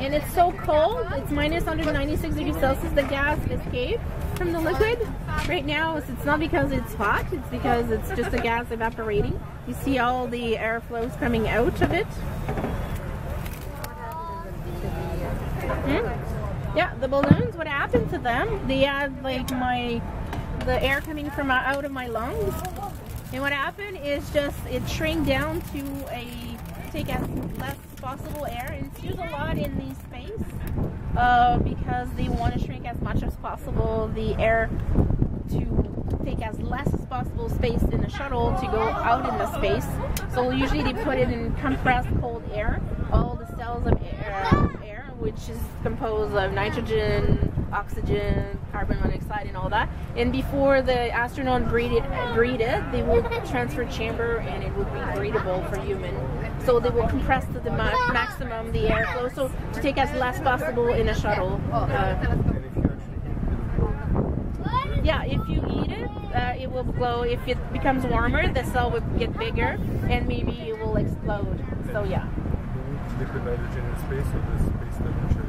And it's so cold, it's minus 196 degrees Celsius, the gas escaped from the liquid. Right now, it's not because it's hot, it's because it's just the gas evaporating. You see all the air flows coming out of it. Yeah, the balloons, what happened to them, they had like the air coming from out of my lungs. And what happened is just it shrank down to take as less possible air, and it's used a lot in the space because they want to shrink as much as possible the air to take as less as possible space in the shuttle to go out in the space. So usually they put it in compressed cold air, all the cells of air, which is composed of nitrogen, oxygen, carbon monoxide, and all that. And before the astronaut breathe it, they will transfer chamber, and it will be breathable for human. So they will compress to the maximum the airflow, so to take as less possible in a shuttle. Yeah, if you eat it, it will glow. If it becomes warmer, the cell will get bigger, and maybe it will explode. So yeah. Liquid nitrogen in space, or the space temperature?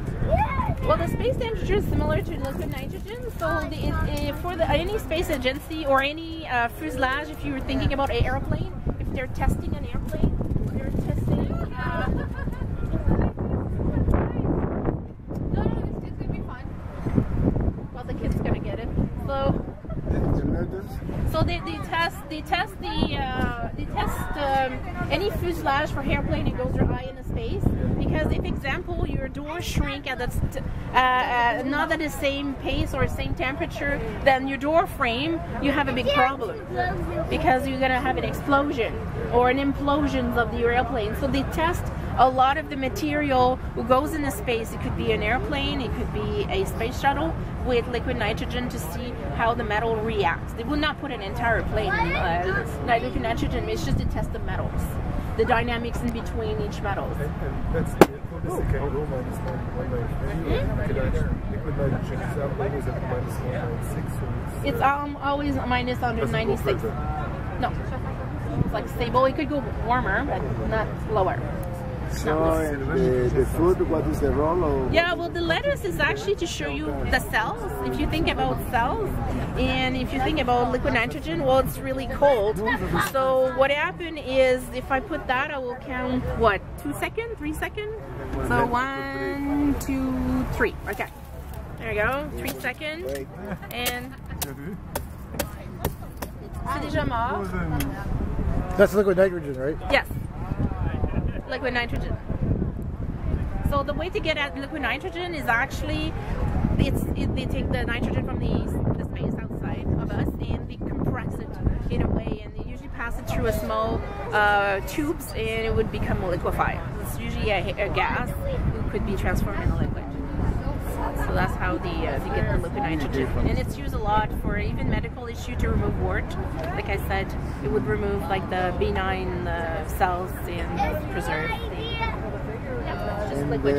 Well, the space temperature is similar to liquid nitrogen. So for any space agency or any fuselage, if you were thinking about an airplane, if they're testing an airplane, they're testing. No, it's gonna be fun. Well, the kid's gonna get it. So they test any fuselage for airplane that goes high in the space, because if example your doors shrink at not at the same pace or same temperature than your door frame, you have a big problem because you're gonna have an explosion or an implosion of the airplane. So they test a lot of the material who goes into space. It could be an airplane, it could be a space shuttle, with liquid nitrogen to see how the metal reacts. They would not put an entire plane liquid nitrogen, it's just to test the metals, the dynamics in between each metal. And that's the room minus 193. Liquid nitrogen is always at minus 196. It's always minus 196. No, it's like stable. It could go warmer, but not lower. So the food, what is the role of? Yeah, well, the lettuce is actually to show you the cells. If you think about cells, and if you think about liquid nitrogen, well, it's really cold. So what happened is, if I put that, I will count, what, 2 seconds, 3 seconds? So 1, 2, 3. Okay. There you go. 3 seconds. And c'est déjà mort. That's liquid nitrogen, right? Yes. Liquid nitrogen. So the way to get at liquid nitrogen is actually, they take the nitrogen from the space outside of us, and they compress it in a way, and they usually pass it through a small tubes, and it would become liquefied. It's usually a gas who could be transformed into liquid. So that's how they get the liquid nitrogen, and it's used a lot for even medical issue to remove wart. Like I said, it would remove like the benign cells and preserve. Just liquid.